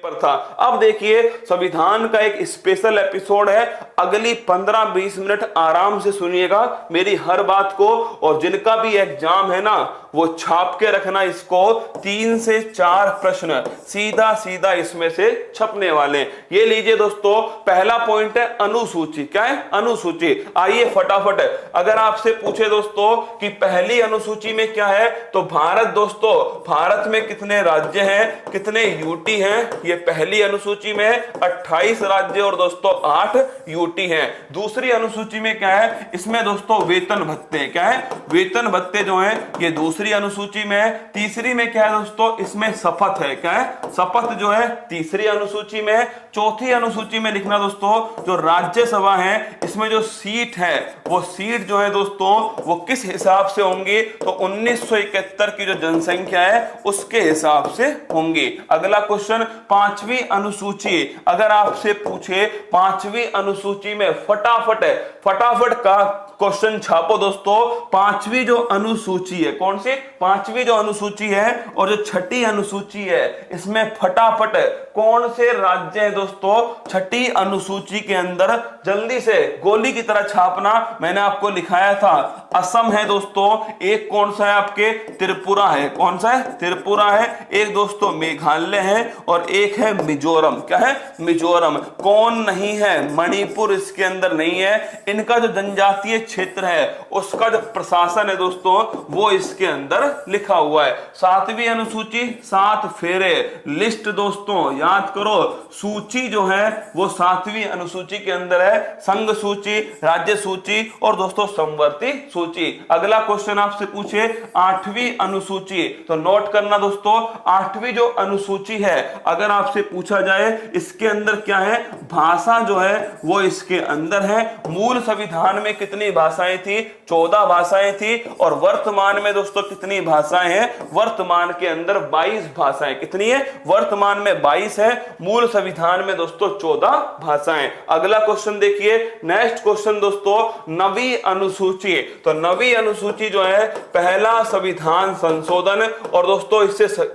Paper था। अब देखिए संविधान का एक स्पेशल एपिसोड है, अगली 15-20 मिनट आराम से सुनिएगा मेरी हर बात को, और जिनका भी एग्जाम है ना वो छाप के रखना इसको, 3 से 4 प्रश्न सीधा सीधा इसमें से छपने वाले। ये लीजिए दोस्तों, पहला पॉइंट है अनुसूची। क्या है? अनुसूची। आइए फटाफट, अगर आपसे पूछे दोस्तों कि पहली अनुसूची में क्या है, तो भारत दोस्तों, भारत में कितने राज्य हैं, कितने यूटी हैं, ये पहली अनुसूची में 28 राज्य और दोस्तों 8 यूटी हैं। दूसरी अनुसूची में क्या है, इसमें दोस्तों वेतन भत्ते। क्या है? वेतन भत्ते जो है ये दूसरी अनुसूची में है। तीसरी में क्या है दोस्तों, इसमें शपथ है। क्या है? शपथ जो है तीसरी अनुसूची में है। चौथी अनुसूची में लिखना दोस्तों, जो राज्यसभा है इसमें जो सीट है वो सीट जो है दोस्तों वो किस हिसाब से होंगी, तो 1971 की जो जनसंख्या है उसके हिसाब से होंगी। अगला क्वेश्चन, पांचवी अनुसूची, अगर आपसे पूछे पांचवी अनुसूची में फटाफट का क्वेश्चन छापो दोस्तों। पांचवी जो अनुसूची है, कौन सी? पांचवी जो अनुसूची है और जो छठी अनुसूची है, इसमें फटाफट कौन से राज्य हैं दोस्तों छठी अनुसूची के अंदर, जल्दी से गोली की तरह छापना। मैंने आपको लिखाया था, असम है दोस्तों, एक कौन सा है आपके, त्रिपुरा है। कौन सा है? त्रिपुरा है। एक दोस्तों मेघालय है और एक है मिजोरम। क्या है? मिजोरम। कौन नहीं है? मणिपुर इसके अंदर नहीं है। इनका जो जनजातीय क्षेत्र है उसका जो प्रशासन है दोस्तों वो इसके अंदर लिखा हुआ है। सातवीं अनुसूची, 7 फेरे लिस्ट दोस्तों, याद करो सूची जो है वो सातवीं अनुसूची के अंदर है, संघ सूची, राज्य सूची और दोस्तों समवर्ती सूची। अगला क्वेश्चन आपसे पूछे 8वीं अनुसूची, तो नोट करना दोस्तों, 8वीं जो अनुसूची है अगर आपसे पूछा जाए इसके अंदर क्या है, भाषा जो है वो इसके अंदर है। मूल संविधान में कितनी भाषाएं थी? 14 भाषाएं थी। और वर्तमान में दोस्तों कितनी भाषाएं हैं? वर्तमान के अंदर 22 भाषाएं। कितनी है? वर्तमान में 22 है, मूल संविधान में दोस्तों 14 भाषाएं। अगला क्वेश्चन देखिए, नेक्स्ट क्वेश्चन दोस्तों, नवी अनुसूची, तो नवी अनुसूची जो है पहला संविधान संशोधन, और दोस्तों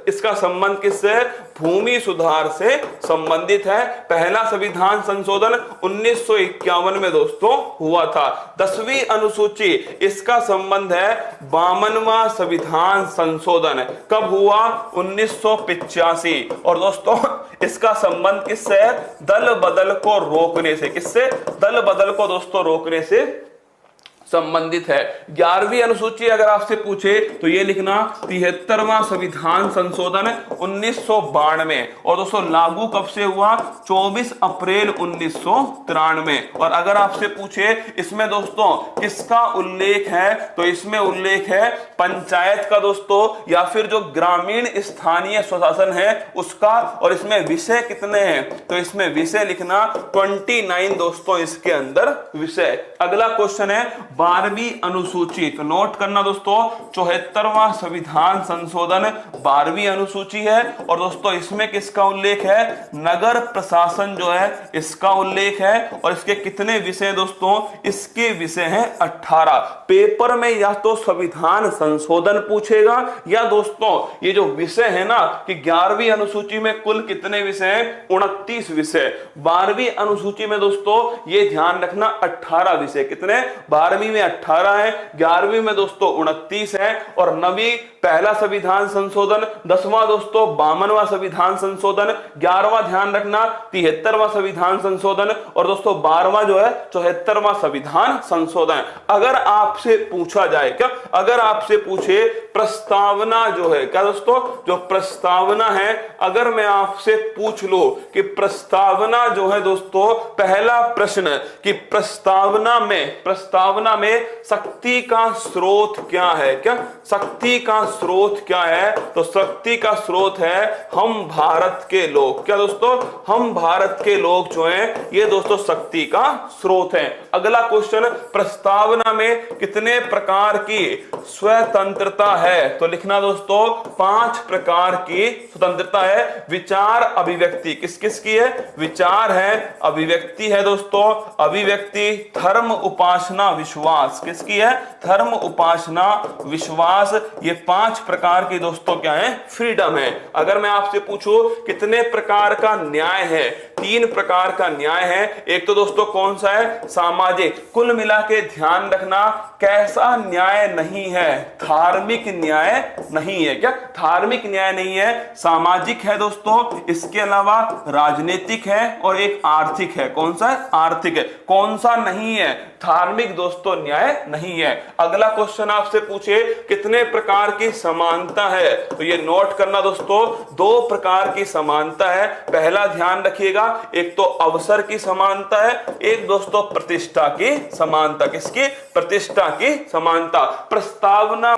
इसका संबंध किससे? भूमि सुधार से संबंधित है। पहला संविधान संशोधन 1951 में दोस्तों हुआ था। 10वीं अनुसूची, इसका संबंध है 52वां संविधान संशोधन। कब हुआ? 1985। और दोस्तों इसका संबंध किससे है? दल बदल को रोकने से। किससे? दल बदल को दोस्तों रोकने से संबंधित है। 11वीं अनुसूची अगर आपसे पूछे तो ये लिखना 73वां संविधान संशोधन 1992, और दोस्तों लागू कब से हुआ? 24 अप्रैल 1993। और अगर आपसे पूछे इसमें दोस्तों किसका उल्लेख है, तो इसमें उल्लेख है पंचायत का दोस्तों, या फिर जो ग्रामीण स्थानीय स्वशासन है उसका। और इसमें विषय कितने हैं, तो इसमें विषय लिखना 29 दोस्तों इसके अंदर विषय। अगला क्वेश्चन है 12वीं अनुसूची, तो नोट करना दोस्तों 74वां संविधान संशोधन 12वीं अनुसूची है। और दोस्तों इसमें किसका उल्लेख है? नगर प्रशासन जो है इसका उल्लेख है। और इसके कितने विषय दोस्तों? इसके विषय हैं 18। पेपर में या तो संविधान संशोधन पूछेगा, या दोस्तों ये जो विषय है ना कि 11वीं अनुसूची में कुल कितने विषय हैं? 29 विषय। 12वीं अनुसूची में दोस्तों ये ध्यान रखना 18 विषय। कितने? 12वीं में 18 है, 11वीं में दोस्तों 29 है। और 9वीं पहला संविधान संशोधन, 10वां दोस्तों 52वां संविधान संशोधन, 11वां ध्यान रखना 73वां संविधान संशोधन, और दोस्तों 12वां जो है 74वां संविधान संशोधन। अगर आपसे पूछा जाए, क्या अगर आपसे पूछे प्रस्तावना जो है, क्या दोस्तों जो प्रस्तावना है, अगर मैं आपसे पूछ लूं कि प्रस्तावना जो है दोस्तों, पहला प्रश्न कि प्रस्तावना में शक्ति का स्रोत क्या है? क्या शक्ति का स्रोत क्या है? तो शक्ति का स्रोत है हम भारत के लोग। क्या दोस्तों? हम भारत के लोग जो हैं ये दोस्तों शक्ति का स्रोत है। अगला क्वेश्चन, प्रस्तावना में कितने प्रकार की स्वतंत्रता है? तो लिखना दोस्तों 5 प्रकार की स्वतंत्रता है। विचार अभिव्यक्ति किस किस की है? विचार है, अभिव्यक्ति है दोस्तों, अभिव्यक्ति, धर्म उपासना विश्वास किसकी है? धर्म उपासना विश्वास। ये 5 5 प्रकार की दोस्तों क्या है, फ्रीडम है। अगर मैं आपसे पूछूं कितने प्रकार का न्याय है, 3 प्रकार का न्याय है। एक तो दोस्तों कौन सा है, सामाजिक। कुल मिला के ध्यान रखना, कैसा न्याय नहीं है, धार्मिक न्याय नहीं है। क्या धार्मिक न्याय नहीं है, सामाजिक है दोस्तों। इसके अलावा राजनीतिक है और एक आर्थिक है। कौन सा है, आर्थिक है। कौन सा नहीं है, धार्मिक दोस्तों न्याय नहीं है। अगला क्वेश्चन आपसे पूछे कितने प्रकार की समानता है, तो ये नोट करना दोस्तों, 2 प्रकार की समानता है। पहला ध्यान रखिएगा, एक तो अवसर की समानता है, एक दोस्तों प्रतिष्ठा की समानता। किसकी, प्रतिष्ठा की समानता। प्रस्तावना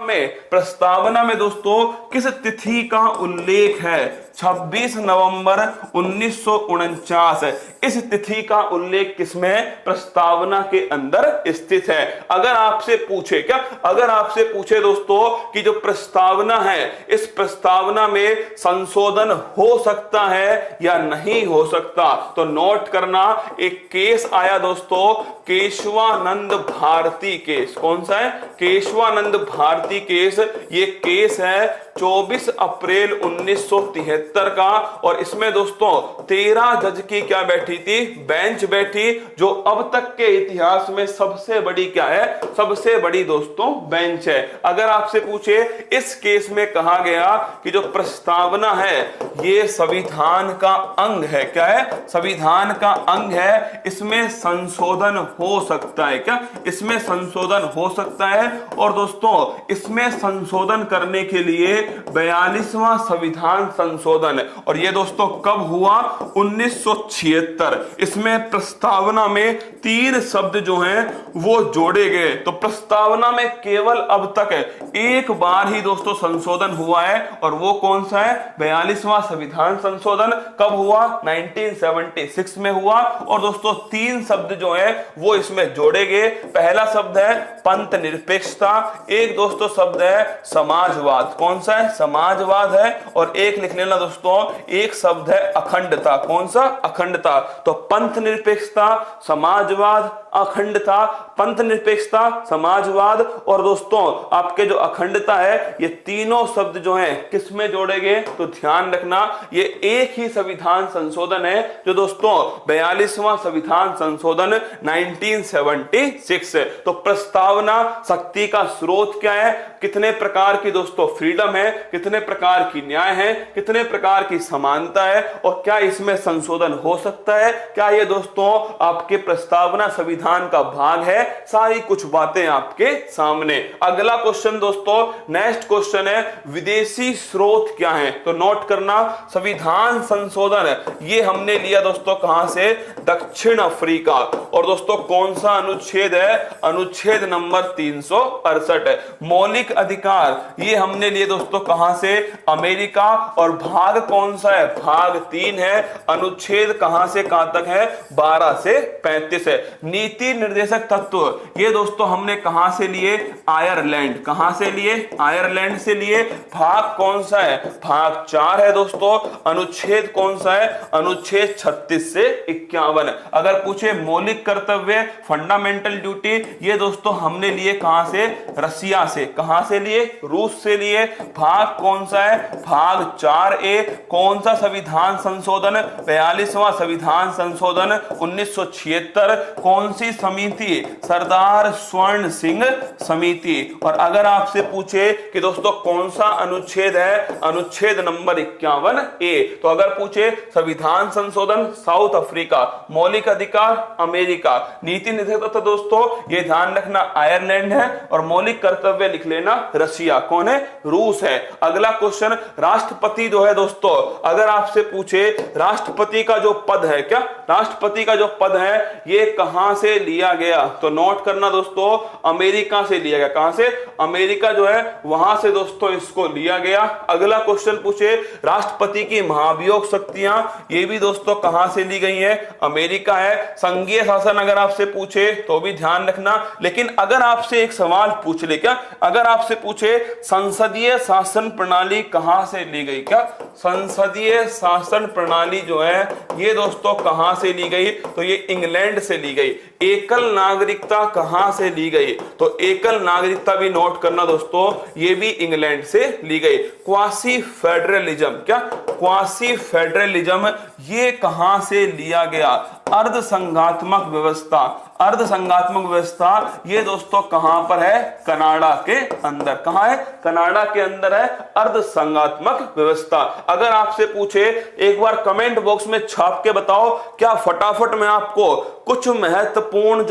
में दोस्तों किस तिथि का उल्लेख है, 26 नवंबर 1949। इस तिथि का उल्लेख किसमें, प्रस्तावना के अंदर स्थित है। अगर आपसे पूछे क्या, अगर आपसे पूछे दोस्तों कि जो प्रस्तावना है, इस प्रस्तावना में संशोधन हो सकता है या नहीं हो सकता, तो नोट करना, एक केस आया दोस्तों, केशवानंद भारती केस। कौन सा है, केशवानंद भारती केस। ये केस है 24 अप्रैल 1973 का, और इसमें दोस्तों 13 जज की क्या बैठी थी, बेंच बैठी, जो अब तक के इतिहास में सबसे बड़ी क्या है, सबसे बड़ी दोस्तों बेंच है। अगर आपसे पूछे इस केस में कहा गया कि जो प्रस्तावना है ये संविधान का अंग है। क्या है, संविधान का अंग है, इसमें संशोधन हो सकता है। क्या, इसमें संशोधन हो सकता है। और दोस्तों इसमें संशोधन करने के लिए 42वां संविधान संशोधन, और ये दोस्तों कब हुआ, 1976। इसमें प्रस्तावना में 3 शब्द जो हैं वो जोड़े गए। तो प्रस्तावना में केवल अब तक एक बार ही दोस्तों संशोधन हुआ है, और वो कौन सा है, 42वां संविधान संशोधन। कब हुआ, 1976 में हुआ। और दोस्तों 3 शब्द जो है वो इसमें जोड़े गए। पहला शब्द है पंथ निरपेक्षता, एक दोस्तों शब्द है समाजवाद। कौन सा है, समाजवाद है। और एक लिख लेना दोस्तों, एक शब्द है अखंडता। कौन सा, अखंडता। तो पंथ निरपेक्षता, समाजवाद, अखंडता। पंथ निरपेक्षता, समाजवाद और दोस्तों आपके जो अखंडता है, ये तीनों शब्द जो हैं किसमें जोड़े गए, तो ध्यान रखना ये एक ही संविधान संशोधन है, जो दोस्तों 42वां संविधान संशोधन 1976। तो प्रस्तावना शक्ति का स्रोत क्या है, कितने प्रकार की दोस्तों फ्रीडम है, कितने प्रकार की न्याय है, कितने प्रकार की समानता है, और क्या इसमें संशोधन हो सकता है, क्या ये दोस्तों आपके प्रस्तावना संविधान का भाग है। सारी कुछ बातें आपके सामने। अगला क्वेश्चन दोस्तों, नेक्स्ट क्वेश्चन है विदेशी स्रोत क्या है। तो नोट करना, संविधान संशोधन ये हमने लिया दोस्तों कहां से, दक्षिण अफ्रीका। और दोस्तों कौन सा अनुच्छेद है, अनुच्छेद नंबर 368। मौलिक अधिकार ये हमने लिए दोस्तों कहां से, अमेरिका। और भाग कौन सा है, भाग 3 है। अनुच्छेद कहां से कहां तक है, 12 से 35 है। नीति निर्देशक तत्व ये दोस्तों हमने कहां से लिए, आयरलैंड। कहां से लिए, आयरलैंड से लिए। भाग कौन सा है, भाग 4 है दोस्तों। अनुच्छेद कौन सा है, अनुच्छेद 36 से 51। अगर पूछे मौलिक कर्तव्य, फंडामेंटल ड्यूटी, ये दोस्तों हमने लिए कहां से, रसिया से। कहां से लिए, रूस से लिए। भाग कौन सा है, भाग 4A। कौन सा संविधान संशोधन, 42वां संविधान संशोधन 1976। कौन सी समिति, सरदार स्वर्ण सिंह समिति। और अगर आपसे पूछे कि दोस्तों कौन सा अनुच्छेद है, अनुच्छेद नंबर 51A। तो अगर पूछे संविधान संशोधन साउथ अफ्रीका, मौलिक अधिकार अमेरिका, नीति निर्देशक दोस्तों ये ध्यान रखना आयरलैंड है, और मौलिक कर्तव्य लिख लेना रशिया। कौन है, रूस है। अगला क्वेश्चन, राष्ट्रपति जो है दोस्तों, अगर आपसे पूछे राष्ट्रपति का जो पद है, क्या राष्ट्रपति का जो पद है ये कहां से लिया गया, तो नोट करना दोस्तों अमेरिका से लिया गया। कहां से, अमेरिका जो है वहां से दोस्तों इसको लिया गया। अगला क्वेश्चन पूछे राष्ट्रपति की महाभियोग शक्तियां, ये भी दोस्तों कहां से ली गई है, अमेरिका है। संघीय शासन अगर आपसे पूछे तो भी ध्यान रखना। लेकिन अगर आपसे एक सवाल पूछ ले, क्या अगर आपसे पूछे संसदीय शासन प्रणाली कहां से ली गई, क्या संसदीय शासन प्रणाली जो है ये दोस्तों कहां से ली गई, तो ये इंग्लैंड से ली गई। एकल नागरिक नागरिकता कहां से ली गई? तो एकल नागरिकता भी नोट करना दोस्तों, ये भी इंग्लैंड से ली गई। क्वासी फेडरलिज्म, क्या क्वासी फेडरलिज्म ये कहां से लिया गया? अर्ध संघात्मक व्यवस्था, अर्ध संघात्मक व्यवस्था ये दोस्तों कहां पर है? कनाडा के अंदर। कहां है? कनाडा के अंदर है अर्ध संघात्मक व्यवस्था। अगर आपसे पूछे एक बार कमेंट बॉक्स में छाप के बताओ, क्या फटाफट मैं आपको कुछ महत्वपूर्ण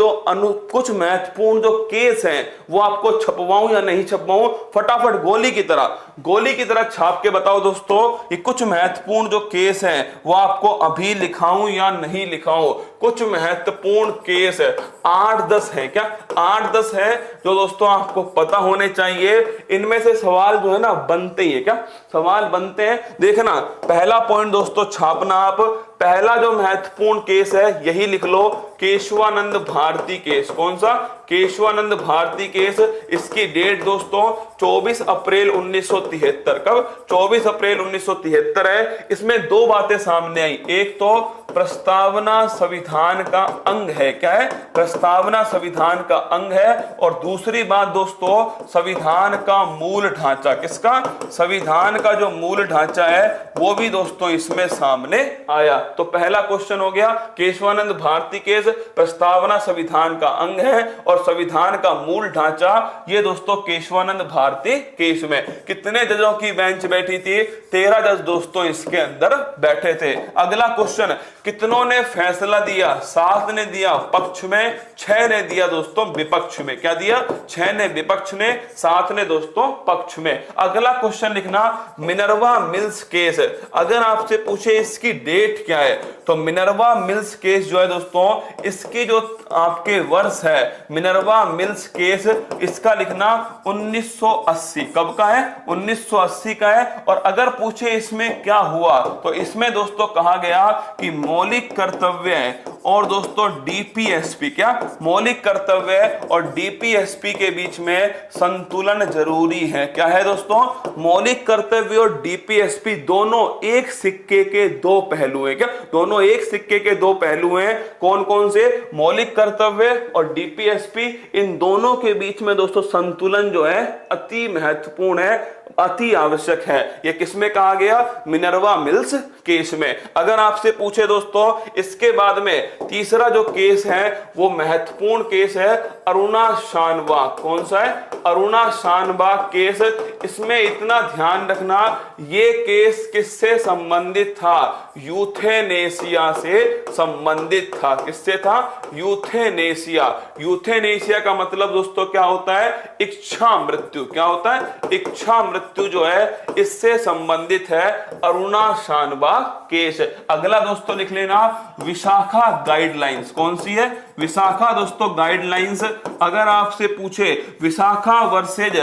जो केस हैं वो आपको छपवाऊं या नहीं छपवाऊं? फटाफट गोली की तरह छाप के बताओ दोस्तों, ये कुछ महत्वपूर्ण जो केस हैं वो आपको अभी लिखाऊं या नहीं लिखाऊं? कुछ महत्वपूर्ण केस है, 8-10 है, क्या 8-10 है जो दोस्तों आपको पता होने चाहिए। इनमें से सवाल जो है ना बनते ही है, क्या सवाल बनते हैं। देखना पहला पॉइंट दोस्तों छापना आप, पहला जो महत्वपूर्ण केस है यही लिख लो, केशवानंद भारती केस। कौन सा? केशवानंद भारती केस। इसकी डेट दोस्तों 24 अप्रैल 1973। कब? 24 अप्रैल 1973 है। इसमें दो बातें सामने आई, एक तो प्रस्तावना संविधान का अंग है, क्या है? प्रस्तावना संविधान का अंग है। और दूसरी बात दोस्तों, संविधान का मूल ढांचा, किसका? संविधान का जो मूल ढांचा है वो भी दोस्तों इसमें सामने आया। तो पहला क्वेश्चन हो गया, केशवानंद भारती केस प्रस्तावना संविधान का अंग है और संविधान का मूल ढांचा, ये दोस्तों केशवानंद भारती केस में। कितने जजों की बेंच बैठी थी? 13 जज दोस्तों इसके अंदर बैठे थे। अगला क्वेश्चन, कितनों ने फैसला दिया? 7 ने दिया पक्ष में, 6 ने दिया दोस्तों विपक्ष में। क्या दिया? 6 ने विपक्ष ने, 7 ने दोस्तों पक्ष में। अगला क्वेश्चन लिखना, मिनर्वा मिल्स केस। अगर आपसे पूछे इसकी डेट क्या है, तो मिनर्वा मिल्स केस जो है दोस्तों, इसकी जो आपके वर्ष है, मिनर्वा मिल्स केस, इसका लिखना 1980। कब का है? 1980 का है। और अगर पूछे इसमें क्या हुआ, तो इसमें दोस्तों कहा गया कि मौलिक कर्तव्य और दोस्तों डीपीएसपी, क्या मौलिक कर्तव्य और डीपीएसपी के बीच में संतुलन जरूरी है। क्या है दोस्तों? मौलिक कर्तव्य और डीपीएसपी दोनों एक सिक्के के दो पहलू हैं। क्या दोनों एक सिक्के के दो पहलू हैं? कौन कौन से? मौलिक कर्तव्य और डीपीएसपी, इन दोनों के बीच में दोस्तों संतुलन जो है अति महत्वपूर्ण है, अति आवश्यक है। यह किसमें कहा गया? मिनर्वा मिल्स केस में। अगर आपसे पूछे दोस्तों इसके बाद में तीसरा जो केस है वो महत्वपूर्ण केस है, अरुणा शानबाग। कौन सा है? अरुणा शानबाग केस। इसमें इतना ध्यान रखना, ये केस किससे संबंधित था? यूथेनेसिया से संबंधित था। किससे था? यूथेनेसिया। यूथेनेसिया का मतलब दोस्तों क्या होता है? इच्छा मृत्यु। क्या होता है? इच्छा मृत्यु जो है इससे संबंधित है अरुणा शानबाग केस। अगला दोस्तों लिख लेना, विशाखा गाइडलाइंस। कौन सी है? विशाखा दोस्तों गाइडलाइंस। अगर आपसे पूछे विशाखा वर्सेज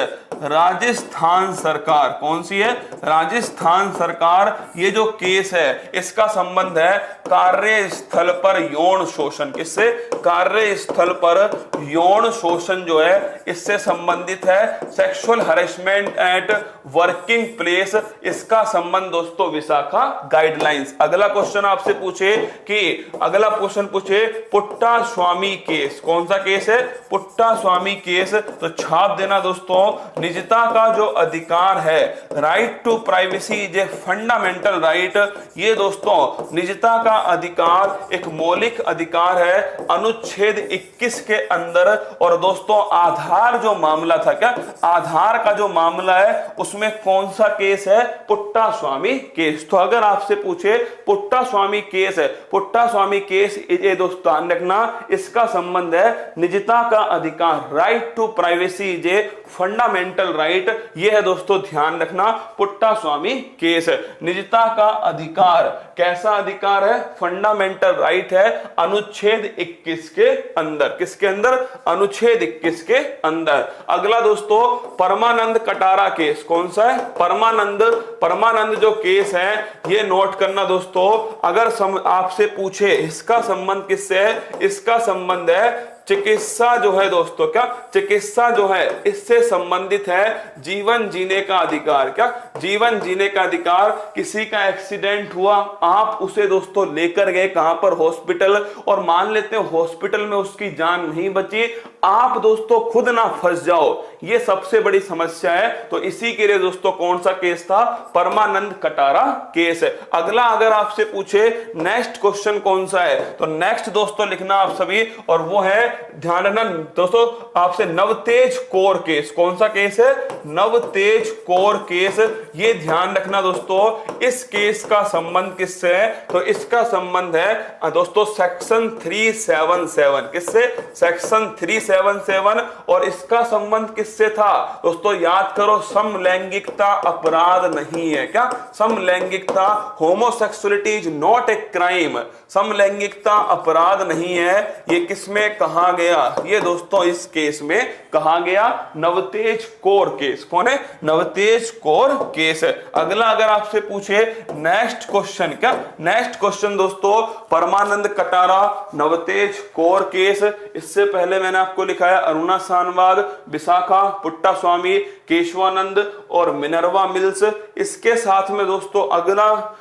राजस्थान सरकार, कौन सी है? राजस्थान सरकार। ये जो केस है इसका संबंध है कार्यस्थल पर यौन शोषण। किससे? कार्यस्थल पर यौन शोषण जो है इससे संबंधित है। Sexual harassment at working place, इसका संबंध दोस्तों विशाखा गाइडलाइंस। अगला क्वेश्चन आपसे पूछे कि अगला क्वेश्चन पूछे पुट्टा स्वामी केस। कौन सा केस है? Puttaswamy case. तो छाप देना दोस्तों, निजता का जो अधिकार है, right to privacy is a fundamental right. ये दोस्तों निजता का अधिकार एक मौलिक अधिकार है अनुच्छेद 21 के अंदर। और दोस्तों आधार जो मामला था, क्या आधार का जो मामला है उसमें कौन सा केस है? Puttaswamy case. तो अगर आपसे पूछे पुट्टा स्वामी केस है, पुट्टा स्वामी केस ये दोस्तों ध्यान रखना, इसका संबंध है निजता का अधिकार, right to privacy is a fundamental right. ये है दोस्तों ध्यान रखना पुट्टा स्वामी केस। निजता का अधिकार कैसा अधिकार है? फंडामेंटल राइट है अनुच्छेद 21 के अंदर। किसके अंदर? अनुच्छेद 21 के अंदर। अगला दोस्तों परमानंद कटारा केस। कौन सा है? परमानंद जो केस है ये नोट करना दोस्तों। अगर आपसे पूछे इसका संबंध किससे है? इसका संबंध है चिकित्सा जो है दोस्तों, क्या चिकित्सा जो है इससे संबंधित है जीवन जीने का अधिकार। क्या जीवन जीने का अधिकार। किसी का एक्सीडेंट हुआ, आप उसे दोस्तों लेकर गए कहां पर, हॉस्पिटल, और मान लेते हैं हॉस्पिटल में उसकी जान नहीं बची, आप दोस्तों खुद ना फंस जाओ, ये सबसे बड़ी समस्या है। तो इसी के लिए दोस्तों कौन सा केस था, परमानंद कटारा केस है। अगला अगर आपसे पूछे नेक्स्ट क्वेश्चन कौन सा है, तो नेक्स्ट दोस्तों लिखना आप सभी, और वो है, ध्यान रखना दोस्तों, आपसे नवतेज कौर केस। कौन सा केस है, नवतेज कौर केस। ये ध्यान रखना दोस्तों, इस केस का संबंध किससे है, तो इसका संबंध है दोस्तों सेक्शन 377, किससे, सेक्शन 377, और इसका संबंध किससे था दोस्तों, याद करो, समलैंगिकता अपराध नहीं है। क्या, समलैंगिकता, homosexuality is not a crime, समलैंगिकता अपराध नहीं है। ये किसमें कहा गया, ये दोस्तों इस केस में कहा गया, नवतेज कौर केस। कौन है, नवतेज कौर केस है। अगला अगर आपसे पूछे नेक्स्ट क्वेश्चन, क्या नेक्स्ट क्वेश्चन दोस्तों, परमानंद कटारा नवतेज कौर केस। इससे पहले मैंने आपको लिखा है अरुणा सानवाग, विशाखा पुट्टा स्वामी, केशवानंद और मिनर्वा मिल्स। इसके साथ में दोस्तों अगला,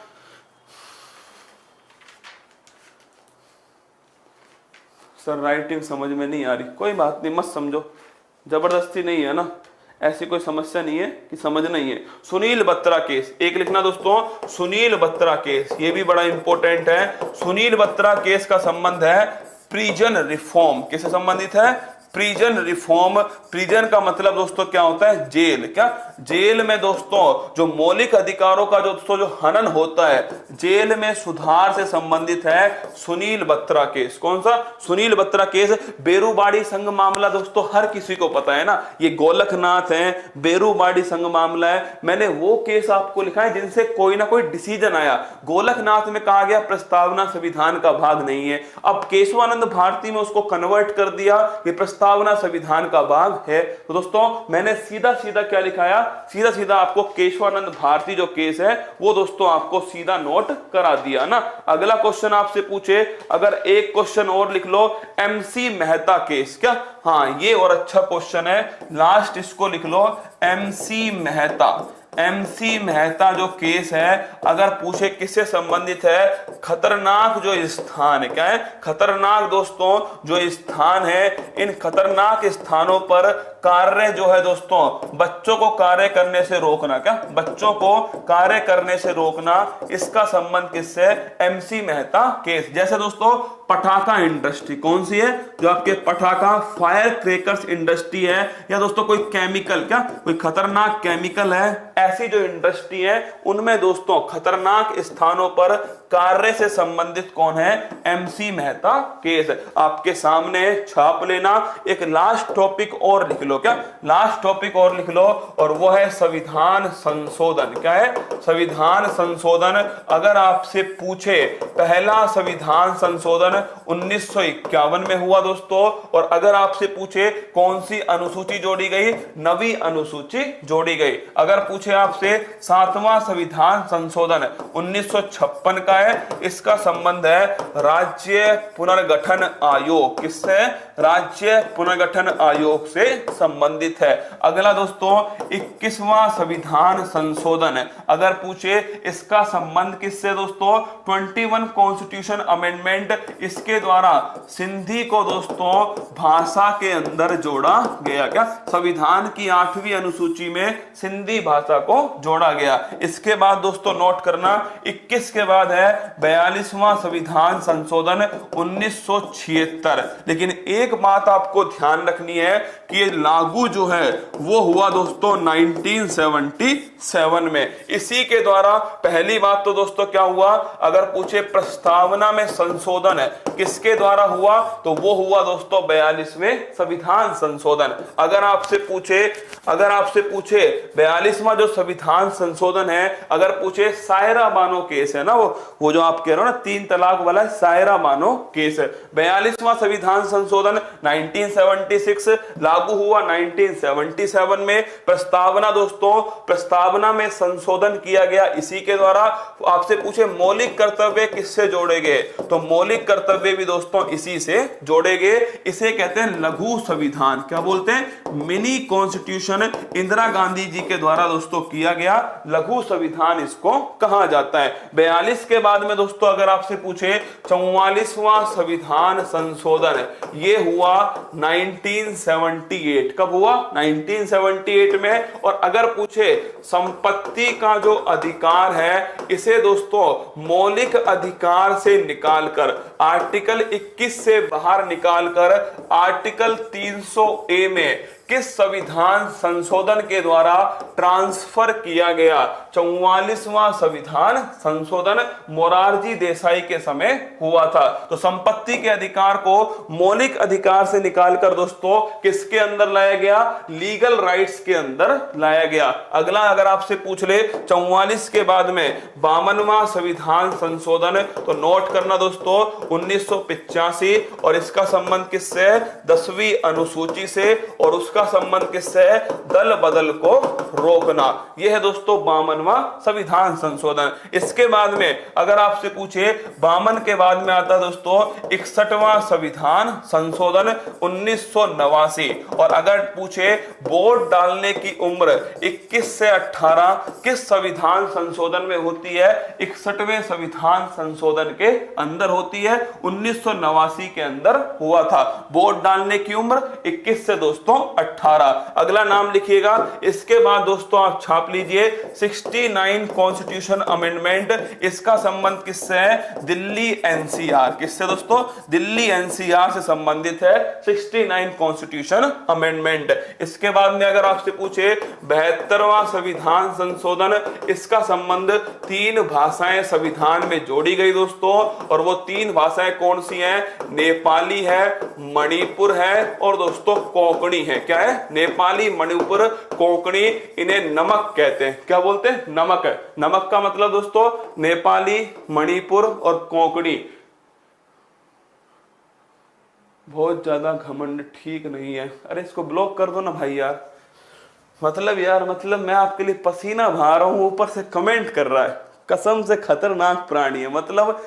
सर राइटिंग समझ में नहीं आ रही, कोई बात नहीं, मत समझो, जबरदस्ती नहीं है ना, ऐसी कोई समस्या नहीं है कि समझना ही है। सुनील बत्रा केस एक लिखना दोस्तों, सुनील बत्रा केस, ये भी बड़ा इंपॉर्टेंट है। सुनील बत्रा केस का संबंध है प्रिजन रिफॉर्म, किससे संबंधित है, प्रिजन रिफॉर्म। प्रिजन का मतलब दोस्तों क्या होता है, जेल। क्या, जेल में दोस्तों जो मौलिक अधिकारों का दोस्तों जो हनन होता है, जेल में सुधार से संबंधित है सुनील बत्रा केस। कौन सा, सुनील बत्रा केस। बेरूबाड़ी संघ मामला दोस्तों हर किसी को पता है ना, ये गोलकनाथ है, बेरूबाड़ी संघ मामला है। मैंने वो केस आपको लिखा है जिनसे कोई ना कोई डिसीजन आया। गोलकनाथ में कहा गया प्रस्तावना संविधान का भाग नहीं है, अब केशवानंद भारती में उसको कन्वर्ट कर दिया कि प्रस्तावना संविधान का भाग है। तो दोस्तों मैंने सीधा सीधा क्या लिखाया, सीधा सीधा आपको केशवानंद भारती जो केस है वो दोस्तों आपको सीधा नोट करा दिया ना। अगला क्वेश्चन आपसे पूछे, अगर एक क्वेश्चन और लिख लो, एमसी मेहता केस। क्या, हाँ ये और अच्छा क्वेश्चन है, लास्ट इसको लिख लो, एमसी मेहता। एमसी मेहता जो केस है, अगर पूछे किससे संबंधित है, खतरनाक जो स्थान है, क्या है, खतरनाक दोस्तों जो स्थान है, इन खतरनाक स्थानों पर कार्य जो है दोस्तों, बच्चों को कार्य करने से रोकना। क्या, बच्चों को कार्य करने से रोकना, इसका संबंध किससे, एमसी मेहता केस। जैसे दोस्तों पटाखा इंडस्ट्री, कौन सी है, जो आपके पटाखा फायर क्रेकर्स इंडस्ट्री है, या दोस्तों कोई केमिकल, क्या कोई खतरनाक केमिकल है, ऐसी जो इंडस्ट्री है उनमें दोस्तों खतरनाक स्थानों पर कार्य से संबंधित कौन है, एमसी मेहता केस। आपके सामने छाप लेना। एक लास्ट टॉपिक और लिख लो, क्या लास्ट टॉपिक और लिख लो, और वो है संविधान संशोधन। क्या है, संविधान संशोधन। अगर आपसे पूछे पहला संविधान संशोधन 1951 में हुआ दोस्तों, और अगर आपसे पूछे कौन सी अनुसूची जोड़ी गई, नवी अनुसूची जोड़ी गई। अगर पूछे आपसे सातवां संविधान संशोधन 1956 का है, इसका संबंध है राज्य पुनर्गठन आयोग। किससे, राज्य पुनर्गठन आयोग से संबंधित है। अगला दोस्तों 21वां संविधान संशोधन, अगर पूछे इसका संबंध किससे दोस्तों, 21 कॉन्स्टिट्यूशन अमेंडमेंट, इसके द्वारा सिंधी को दोस्तों भाषा के अंदर जोड़ा गया। क्या, संविधान की 8वीं अनुसूची में सिंधी भाषा को जोड़ा गया। इसके बाद दोस्तों नोट करना, 21 के बाद है 42वां संविधान संशोधन 1976। लेकिन एक बात आपको ध्यान रखनी है कि ये लागू जो है वो हुआ दोस्तों 1977 में। इसी के द्वारा पहली बात तो दोस्तों क्या हुआ, अगर पूछे प्रस्तावना में संशोधन है किसके द्वारा हुआ, तो वो हुआ दोस्तों 42वें संविधान संशोधन। अगर आपसे पूछे 42वां जो संविधान संशोधन है, अगर पूछे सायरा बानो केस है ना, वो जो आप कह रहे हो ना 3 तलाक वाला सायरा बानो केस है, 42वां संविधान संशोधन संशोधन 1976 लागू हुआ 1977 में। प्रस्तावना दोस्तों, प्रस्तावना में संशोधन किया गया इसी के द्वारा। आपसे पूछे मौलिक कर्तव्य किससे जोड़े गए, तो मौलिक कर्तव्य भी दोस्तों इसी से जोड़े गए। इसे कहते हैं लघु संविधान। क्या बोलते हैं? Mini constitution. इंदिरा गांधी जी के द्वारा दोस्तों किया गया लघु संविधान इसको कहा जाता है। 42 के बाद में दोस्तों अगर आपसे पूछे 44वां संविधान संशोधन, ये हुआ 1978। कब हुआ? 1978 में। और अगर पूछे संपत्ति का जो अधिकार है, इसे दोस्तों मौलिक अधिकार से निकालकर, आर्टिकल 21 से बाहर निकालकर आर्टिकल 300A में किस संविधान संशोधन के द्वारा ट्रांसफर किया गया? 44वां संविधान संशोधन मोरारजी देसाई के समय हुआ था। तो संपत्ति के अधिकार को मौलिक अधिकार से निकालकर दोस्तों किसके अंदर लाया गया? लीगल राइट्स के अंदर लाया गया। अगला अगर आपसे पूछ ले 44 के बाद में 52वां संविधान संशोधन, तो नोट करना दोस्तों 1985, और इसका संबंध किससे? 10वीं अनुसूची से। और उसका संबंध किससे है? दल बदल को रोकना। यह है दोस्तों 52वां संविधान संशोधन। इसके बाद में अगर आपसे पूछे 52 के बाद में आता दोस्तों 61वां संविधान संशोधन 1989। और अगर पूछे वोट डालने की उम्र 21 से 18 किस संविधान संशोधन में होती है? 61वें संविधान संशोधन के अंदर होती है। 1989 के अंदर हुआ था। वोट डालने की उम्र 21 से दोस्तों 18। अगला नाम लिखिएगा। इसके बाद दोस्तों आप छाप लीजिए 69 कॉन्स्टिट्यूशन अमेंडमेंट। इसका संबंध किससे है? दिल्ली एनसीआर। किससे दोस्तों? दिल्ली एनसीआर से संबंधित है 69 कॉन्स्टिट्यूशन अमेंडमेंट। इसके बाद में अगर आपसे पूछे 72वां संविधान संशोधन, इसका संबंध 3 भाषाएं संविधान में जोड़ी गई दोस्तों। और वो 3 भाषाएं कौन सी हैं? नेपाली है, मणिपुर है और दोस्तों कोंकणी है। क्या है? नेपाली, मणिपुर, कोंकणी। इन्हें नमक कहते हैं। क्या बोलते हैं? नमक। नमक का मतलब दोस्तों नेपाली, मणिपुर और कोंकणी। बहुत ज्यादा घमंड ठीक नहीं है। अरे इसको ब्लॉक कर दो ना भाई यार। मतलब मैं आपके लिए पसीना बहा रहा हूं, ऊपर से कमेंट कर रहा है। कसम से खतरनाक प्राणी है। मतलब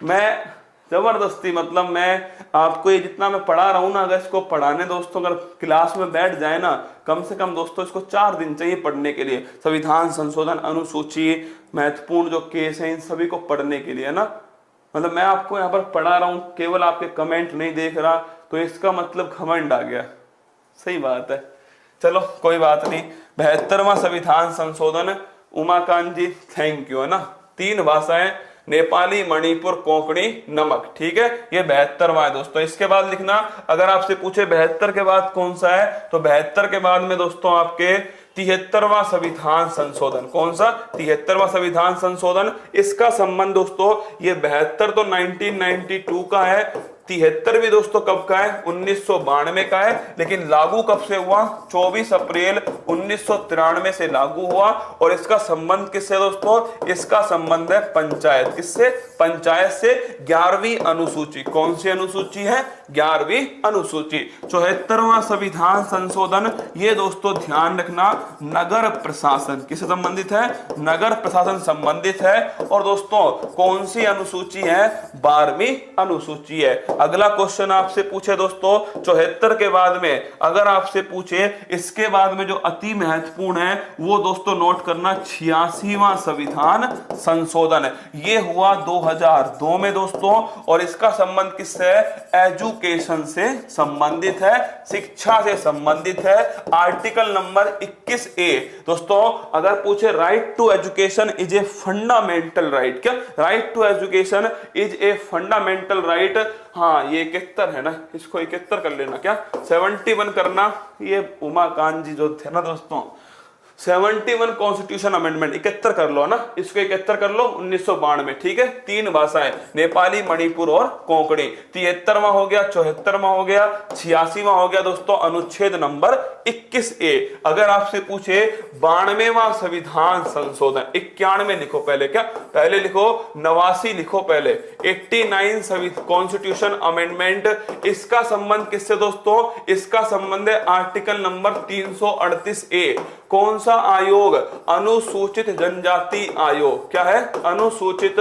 मैं जबरदस्ती, मतलब मैं आपको ये जितना मैं पढ़ा रहा हूं ना, अगर इसको पढ़ाने दोस्तों अगर क्लास में बैठ जाए ना, कम से कम दोस्तों इसको 4 दिन चाहिए पढ़ने के लिए। संविधान संशोधन, अनुसूची, महत्वपूर्ण जो केस है, इन सभी को पढ़ने के लिए, है ना। मतलब मैं आपको यहाँ पर पढ़ा रहा हूं, केवल आपके कमेंट नहीं देख रहा, तो इसका मतलब घमंड आ गया। सही बात है। चलो कोई बात नहीं। 72वां संविधान संशोधन, उमाकांत जी थैंक यू, है ना। 3 भाषाएं, नेपाली, मणिपुर, कोंकणी, नमक। ठीक है, ये 72वां है दोस्तों। इसके बाद लिखना, अगर आपसे पूछे 72 के बाद कौन सा है, तो 72 के बाद में दोस्तों आपके 73वां संविधान संशोधन। कौन सा? 73वां संविधान संशोधन। इसका संबंध दोस्तों, ये 72 तो 1992 का है, 73 भी दोस्तों कब का है? 1992 का है। लेकिन लागू कब से हुआ? 24 अप्रैल 1993 से लागू हुआ। और इसका संबंध किससे दोस्तों? इसका संबंध है पंचायत। किससे? पंचायत से। 11वीं अनुसूची। कौन सी अनुसूची है? 11वीं अनुसूची। 74वां संविधान संशोधन, ये दोस्तों ध्यान रखना, नगर प्रशासन। किससे संबंधित है? नगर प्रशासन संबंधित है। और दोस्तों कौन सी अनुसूची है? 12वीं अनुसूची है। अगला क्वेश्चन आपसे पूछे दोस्तों 74 के बाद में, अगर आपसे पूछे इसके बाद में जो अति महत्वपूर्ण है, वो दोस्तों नोट करना 86वां संविधान संशोधन। ये हुआ 2002 में दोस्तों। और इसका संबंध किससे है? एजुकेशन से संबंधित है, शिक्षा से संबंधित है। आर्टिकल नंबर 21A दोस्तों, अगर पूछे right to education is a fundamental right. क्या? Right to education is a fundamental right. हाँ, ये 71 है ना, इसको 71 कर लेना। क्या? 71 करना। ये उमाकांत जी जो थे ना दोस्तों, 71 कॉन्स्टिट्यूशन अमेंडमेंट, 71 कर लो ना, इसको 71 कर लो 1992, ठीक है। 3 भाषाएं, नेपाली, मणिपुर और कोंकणी। 73वां हो गया, 74वां हो गया, 86वां हो गया दोस्तों अनुच्छेद नंबर 21A। अगर आपसे पूछे 92वां संविधान संशोधन, 91 लिखो पहले, क्या पहले लिखो, 89 लिखो पहले, 89 कॉन्स्टिट्यूशन अमेंडमेंट। इसका संबंध किससे दोस्तों? इसका संबंध है आर्टिकल नंबर 338A। कौन सा आयोग? अनुसूचित जनजाति आयोग। क्या है? अनुसूचित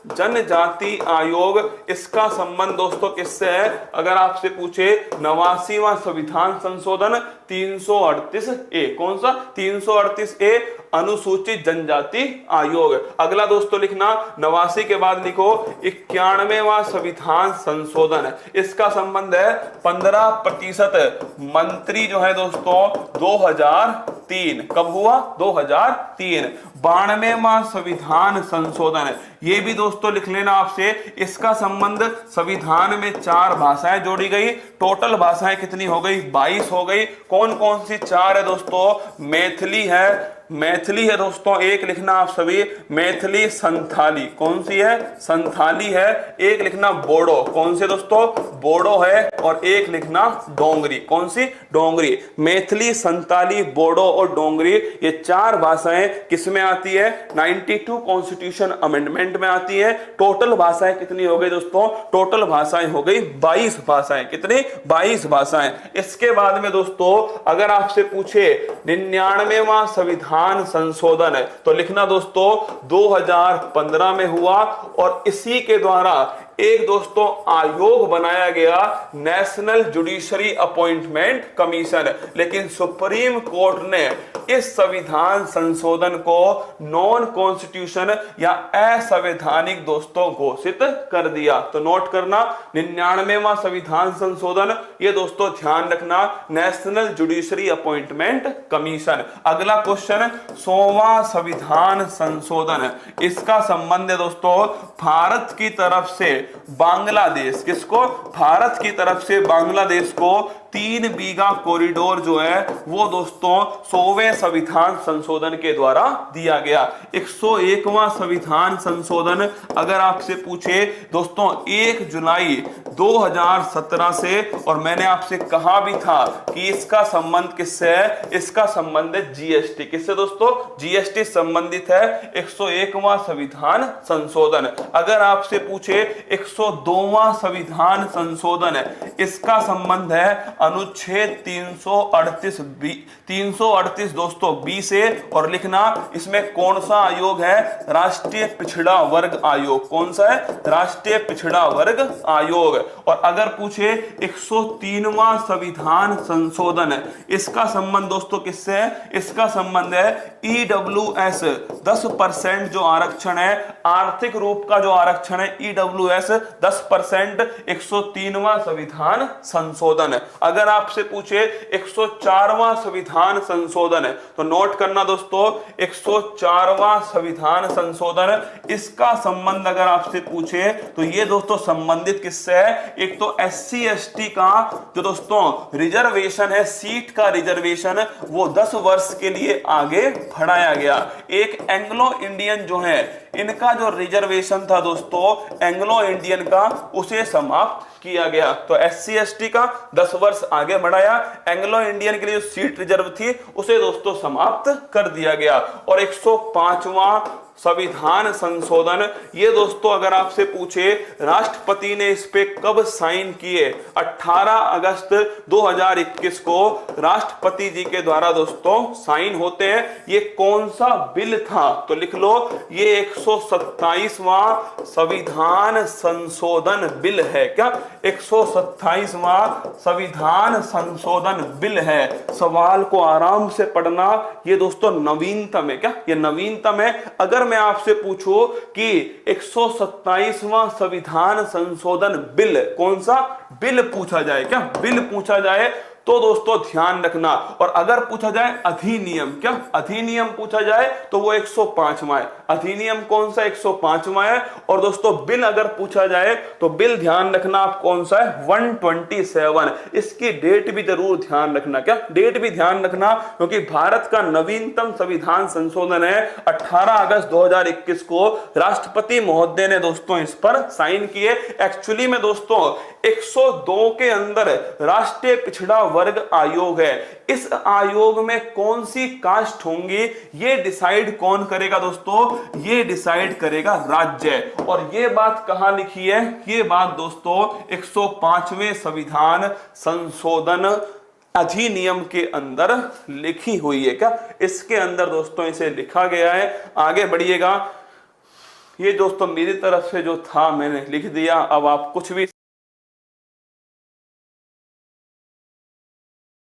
जनजाति आयोग। इसका संबंध दोस्तों किससे है? अगर आपसे पूछे 89वां संविधान संशोधन 338A। कौन सा? 338A, अनुसूचित जनजाति आयोग। अगला दोस्तों लिखना 89 के बाद लिखो 91वां संविधान संशोधन। इसका संबंध है 15% मंत्री जो है दोस्तों 2003। कब हुआ? 2003। 92वां संविधान संशोधन, ये भी दोस्तों लिख लेना आपसे। इसका संबंध संविधान में 4 भाषाएं जोड़ी गई। टोटल भाषाएं कितनी हो गई? 22 हो गई। कौन कौन सी 4 है दोस्तों? मैथिली है, मैथिली है दोस्तों, एक लिखना आप सभी, मैथिली, संथाली। कौन सी है? संथाली है। एक लिखना बोडो। कौन से दोस्तों? बोडो है। और एक लिखना डोंगरी। कौन सी? डोंगरी। मैथिली, संथाली, बोडो और डोंगरी, ये 4 भाषाएं किस में आती है? 92 कॉन्स्टिट्यूशन अमेंडमेंट में आती है। टोटल भाषाएं कितनी हो गई दोस्तों? टोटल भाषाएं हो गई 22 भाषाएं। कितनी? 22 भाषाएं। इसके बाद में दोस्तों अगर आपसे पूछे 99वां संविधान संशोधन है तो लिखना दोस्तों 2015 में हुआ। और इसी के द्वारा एक दोस्तों आयोग बनाया गया, नेशनल जुडिशरी अपॉइंटमेंट कमीशन। लेकिन सुप्रीम कोर्ट ने इस संविधान संशोधन को नॉन कॉन्स्टिट्यूशन या असंवैधानिक दोस्तों घोषित कर दिया। तो नोट करना 99वां संविधान संशोधन, ये दोस्तों ध्यान रखना, नेशनल जुडिशरी अपॉइंटमेंट कमीशन। अगला क्वेश्चन 100वां संविधान संशोधन। इसका संबंध है दोस्तों भारत की तरफ से बांग्लादेश, किसको? भारत की तरफ से बांग्लादेश को 3 बीघा कॉरिडोर जो है वो दोस्तों 100वें संविधान संशोधन के द्वारा दिया गया। 101वां संविधान संशोधन अगर आपसे पूछे दोस्तों 1 जुलाई 2017 से, और मैंने आपसे कहा भी था कि इसका संबंध किससे है? इसका संबंध है जीएसटी। किससे दोस्तों? जीएसटी संबंधित है 101वां संविधान संशोधन। अगर आपसे पूछे 102वां संविधान संशोधन है, इसका संबंध है अनुच्छेद 338 दोस्तों बी से। और लिखना इसमें कौन सा आयोग है? राष्ट्रीय पिछड़ा वर्ग आयोग। कौन सा है? राष्ट्रीय पिछड़ा वर्ग आयोग। और अगर पूछे 103वां संविधान संशोधन है, इसका संबंध दोस्तों किससे है? इसका संबंध है ईडब्ल्यूएस 10% जो आरक्षण है, आर्थिक रूप का जो आरक्षण है ईडब्ल्यूएस 10%, 103वां संविधान संशोधन। अगर आपसे पूछे 104वां संविधान संशोधन है तो नोट करना दोस्तों 104वां संविधान संशोधन। इसका संबंध अगर आपसे पूछे तो ये दोस्तों संबंधित किससे है? एक तो SC ST का जो दोस्तों रिजर्वेशन है, सीट का रिजर्वेशन, वो 10 वर्ष के लिए आगे बढ़ाया गया। एक एंग्लो इंडियन जो है, इनका जो रिजर्वेशन था दोस्तों एंग्लो इंडियन का, उसे समाप्त किया गया। तो SC ST का 10 वर्ष आगे बढ़ाया, एंग्लो इंडियन के लिए जो सीट रिजर्व थी उसे दोस्तों समाप्त कर दिया गया। और 105वां संविधान संशोधन, ये दोस्तों अगर आपसे पूछे राष्ट्रपति ने इस पे कब साइन किए? 18 अगस्त 2021 को राष्ट्रपति जी के द्वारा दोस्तों साइन होते हैं। ये कौन सा बिल था? तो लिख लो ये 127वां संविधान संशोधन बिल है। क्या? 127वां संविधान संशोधन बिल है। सवाल को आराम से पढ़ना, ये दोस्तों नवीनतम है। क्या? ये नवीनतम है। अगर मैं आपसे पूछूं कि 127वां संविधान संशोधन बिल, कौन सा बिल पूछा जाए, क्या बिल पूछा जाए, तो दोस्तों ध्यान रखना। और अगर पूछा जाए अधिनियम, क्या अधिनियम पूछा जाए तो वो 105वां है। अधिनियम कौन सा 105वां है। और दोस्तों बिल अगर पूछा जाए तो बिल ध्यान रखना आप कौन सा है 127। इसकी डेट भी जरूर ध्यान रखना, क्या डेट भी ध्यान रखना, क्योंकि भारत का नवीनतम संविधान संशोधन है 18 अगस्त 2021 को राष्ट्रपति महोदय ने दोस्तों इस पर साइन किए। एक्चुअली में दोस्तों 102 के अंदर राष्ट्रीय पिछड़ा वर्ग आयोग है। इस आयोग में कौन सी कास्ट होंगी ये डिसाइड कौन करेगा दोस्तों, ये डिसाइड करेगा राज्य। और ये बात कहां लिखी है, ये बात दोस्तों 105वें संविधान संशोधन अधिनियम के अंदर लिखी हुई है। क्या इसके अंदर दोस्तों इसे लिखा गया है। आगे बढ़िएगा। ये दोस्तों मेरी तरफ से जो था मैंने लिख दिया। अब आप कुछ भी